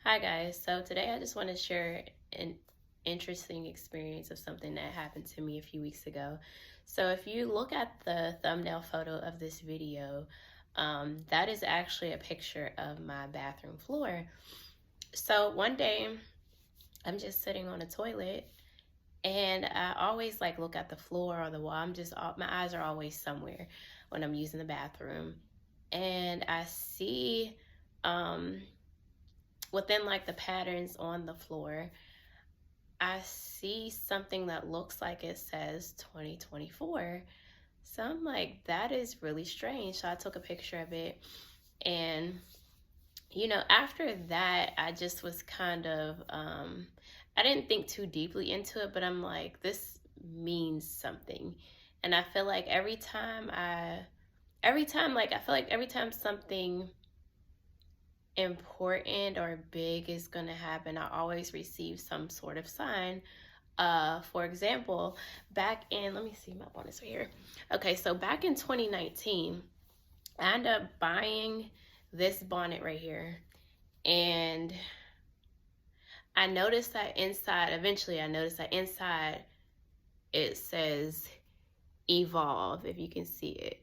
Hi guys. So today I just want to share an interesting experience of something that happened to me a few weeks ago. So if you look at the thumbnail photo of this video, that is actually a picture of my bathroom floor. So one day I'm just sitting on a toilet and I always like look at the floor or the wall. My eyes are always somewhere when I'm using the bathroom. And I see um within like the patterns on the floor, I see something that looks like it says 2024. So I'm like, that is really strange. So I took a picture of it. And, after that, I just was I didn't think too deeply into it, but I'm like, this means something. And I feel like I feel like every time something important or big is going to happen, I always receive some sort of sign. For example, let me see, my bonus right here. Okay, so back in 2019, I ended up buying this bonnet right here. And eventually I noticed that inside it says evolve, if you can see it.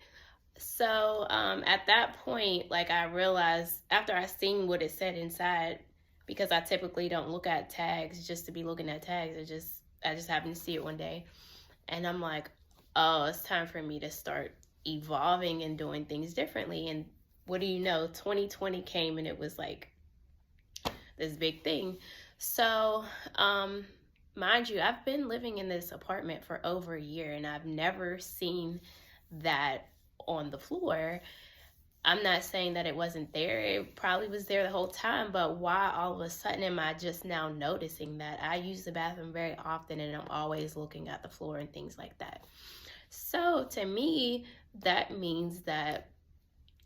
So at that point, like I realized after I seen what it said inside, because I typically don't look at tags just to be looking at tags. I just happened to see it one day, and I'm like, oh, it's time for me to start evolving and doing things differently. And what do you know? 2020 came and it was like this big thing. So mind you, I've been living in this apartment for over a year, and I've never seen that on the floor. I'm not saying that it wasn't there. It probably was there the whole time, but why all of a sudden am I just now noticing that? I use the bathroom very often and I'm always looking at the floor and things like that. So to me, that means that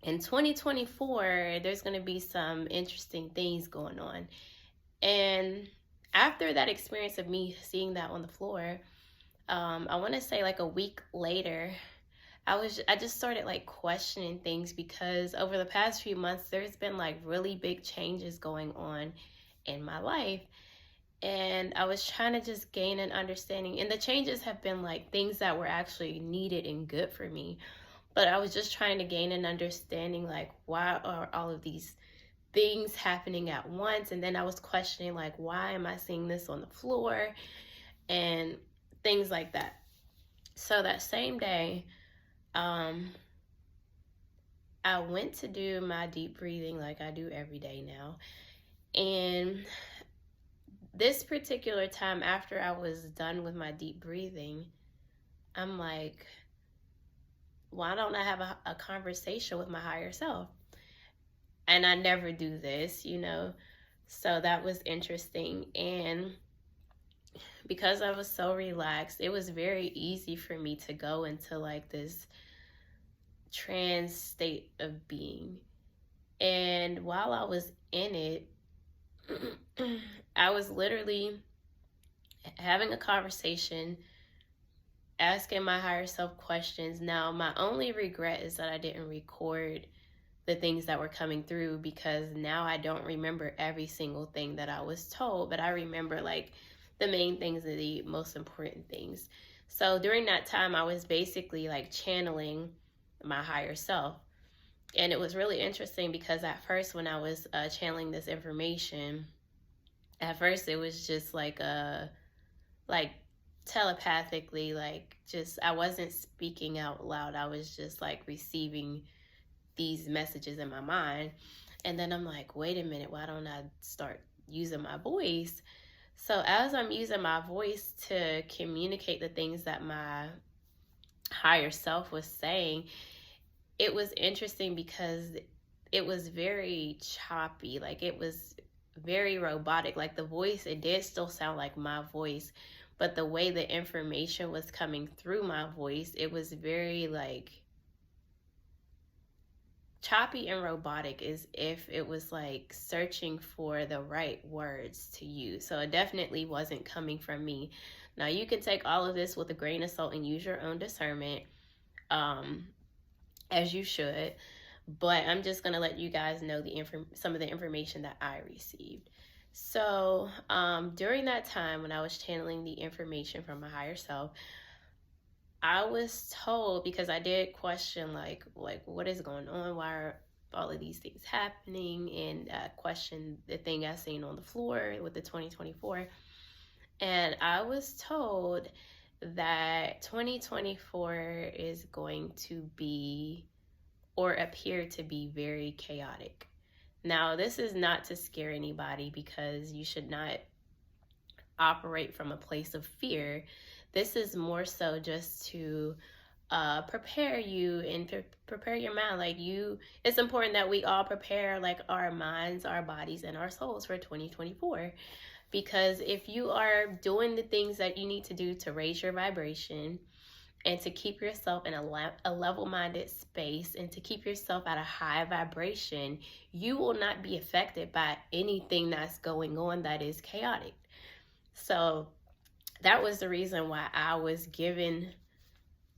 in 2024, there's going to be some interesting things going on. And after that experience of me seeing that on the floor, I want to say like a week later, I just started like questioning things, because over the past few months there's been like really big changes going on in my life, and I was trying to just gain an understanding, and the changes have been like things that were actually needed and good for me, but I was just trying to gain an understanding, like why are all of these things happening at once. And then I was questioning, like, why am I seeing this on the floor and things like that. So that same day, I went to do my deep breathing like I do every day now. And this particular time, after I was done with my deep breathing, I'm like, why don't I have a conversation with my higher self? And I never do this, So that was interesting. And because I was so relaxed, it was very easy for me to go into like this trance state of being. And while I was in it, I was literally having a conversation, asking my higher self questions. Now, my only regret is that I didn't record the things that were coming through, because now I don't remember every single thing that I was told, but I remember like the main things and the most important things. So during that time, I was basically like channeling my higher self. And it was really interesting because at first, when I was channeling this information, at first it was just like telepathically, like just I wasn't speaking out loud. I was just like receiving these messages in my mind. And then I'm like, wait a minute, why don't I start using my voice? So as I'm using my voice to communicate the things that my higher self was saying, it was interesting because it was very choppy. Like it was very robotic. Like the voice, it did still sound like my voice, but the way the information was coming through my voice, it was very like choppy and robotic, as if it was like searching for the right words to use. So it definitely wasn't coming from me. Now you can take all of this with a grain of salt and use your own discernment, as you should. but I'm just going to let you guys know some of the information that I received. So during that time when I was channeling the information from my higher self, I was told, because I did question like what is going on, why are all of these things happening, and question the thing I seen on the floor with the 2024, and I was told that 2024 is going to be, or appear to be, very chaotic. Now, this is not to scare anybody, because you should not operate from a place of fear. This is more so just to prepare you and prepare your mind. It's important that we all prepare like our minds, our bodies, and our souls for 2024. Because if you are doing the things that you need to do to raise your vibration and to keep yourself in a level-minded space and to keep yourself at a high vibration, you will not be affected by anything that's going on that is chaotic. So that was the reason why I was given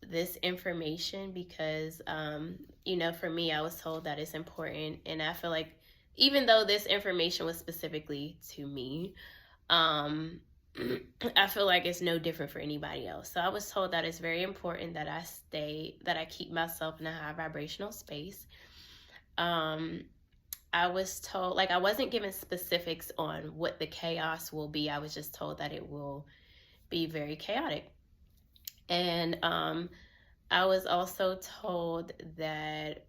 this information, because for me, I was told that it's important, and I feel like even though this information was specifically to me, I feel like it's no different for anybody else. So I was told that it's very important that I keep myself in a high vibrational space. I was told, like, I wasn't given specifics on what the chaos will be. I was just told that it will be very chaotic. And I was also told that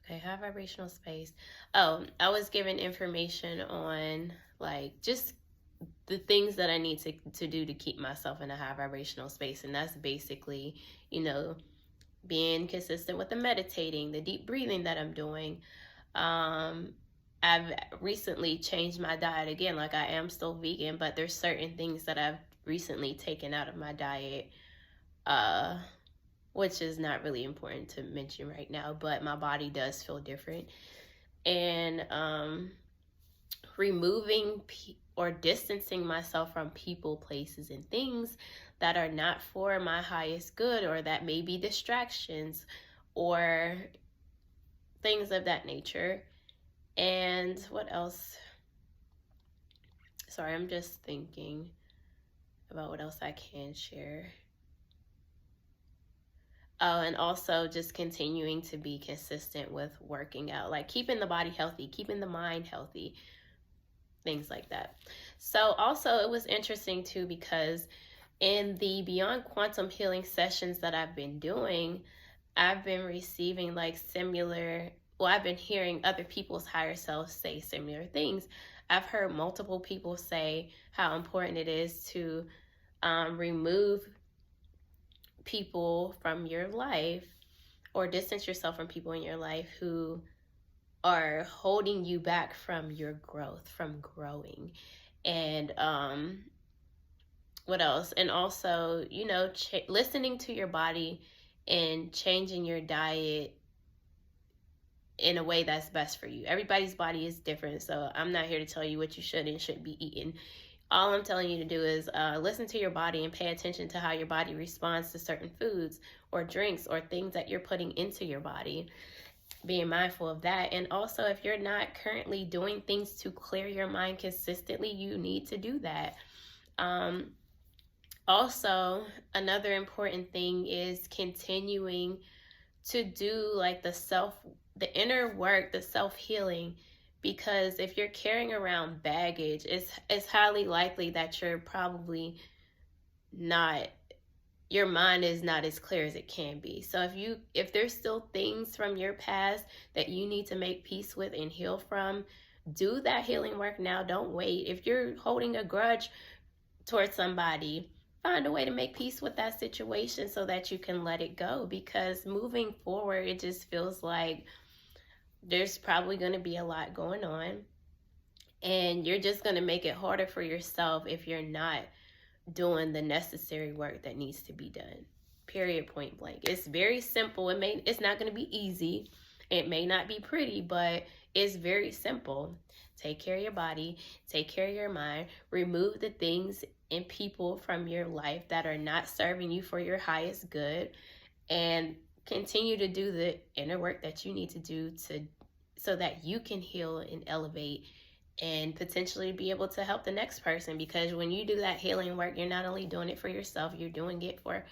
high vibrational space. Oh, I was given information on like just the things that I need to do to keep myself in a high vibrational space. And that's basically, being consistent with the meditating, the deep breathing that I'm doing. I've recently changed my diet again. Like, I am still vegan, but there's certain things that I've recently taken out of my diet, which is not really important to mention right now, but my body does feel different. And removing or distancing myself from people, places, and things that are not for my highest good, or that may be distractions or things of that nature. And what else? Sorry, I'm just thinking about what else I can share. Oh, and also just continuing to be consistent with working out, like keeping the body healthy, keeping the mind healthy, things like that. So also it was interesting too, because in the Beyond Quantum Healing sessions that I've been doing, I've been receiving I've been hearing other people's higher selves say similar things. I've heard multiple people say how important it is to remove people from your life, or distance yourself from people in your life who are holding you back from your growth, from growing. And what else? And also, listening to your body and changing your diet in a way that's best for you. Everybody's body is different, so I'm not here to tell you what you should and shouldn't be eating. All I'm telling you to do is listen to your body and pay attention to how your body responds to certain foods or drinks or things that you're putting into your body. Being mindful of that. And also, if you're not currently doing things to clear your mind consistently, you need to do that. Also, another important thing is continuing to do like the inner work, the self-healing, because if you're carrying around baggage, it's highly likely that you're probably not, your mind is not as clear as it can be. So if there's still things from your past that you need to make peace with and heal from, do that healing work now. Don't wait. If you're holding a grudge towards somebody, find a way to make peace with that situation so that you can let it go, because moving forward, it just feels like there's probably going to be a lot going on, and you're just going to make it harder for yourself if you're not doing the necessary work that needs to be done. Period, point blank. It's very simple. It's not going to be easy. It may not be pretty, but it's very simple. Take care of your body, take care of your mind, remove the things and people from your life that are not serving you for your highest good, and continue to do the inner work that you need to do so that you can heal and elevate and potentially be able to help the next person. Because when you do that healing work, you're not only doing it for yourself, you're doing it for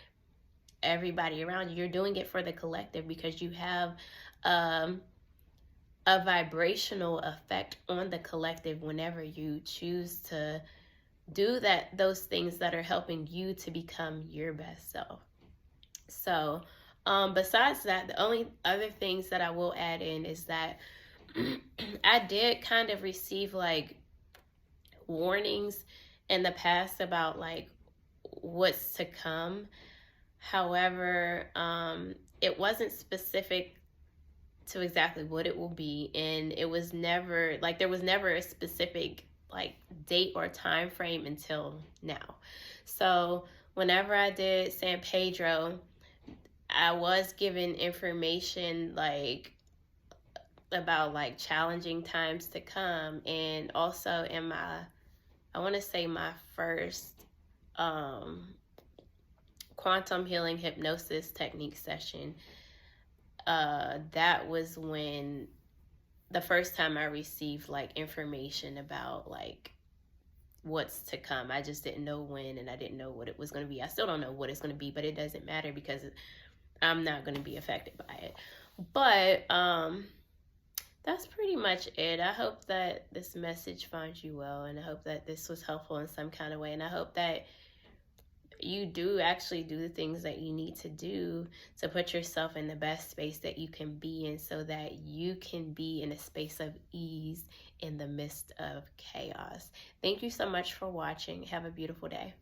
everybody around you. You're doing it for the collective, because you have a vibrational effect on the collective whenever you choose to do those things that are helping you to become your best self. So besides that, the only other things that I will add in is that I did kind of receive like warnings in the past about like what's to come. However, it wasn't specific to exactly what it will be, and it was never like there was never a specific like date or time frame until now. So whenever I did San Pedro, I was given information like about like challenging times to come, and also in my, I want to say my first quantum healing hypnosis technique session, that was when the first time I received like information about like what's to come. I just didn't know when, and I didn't know what it was going to be. I still don't know what it's going to be, but it doesn't matter because I'm not going to be affected by it. But that's pretty much it. I hope that this message finds you well, and I hope that this was helpful in some kind of way, and I hope that you do actually do the things that you need to do to put yourself in the best space that you can be in, so that you can be in a space of ease in the midst of chaos. Thank you so much for watching. Have a beautiful day.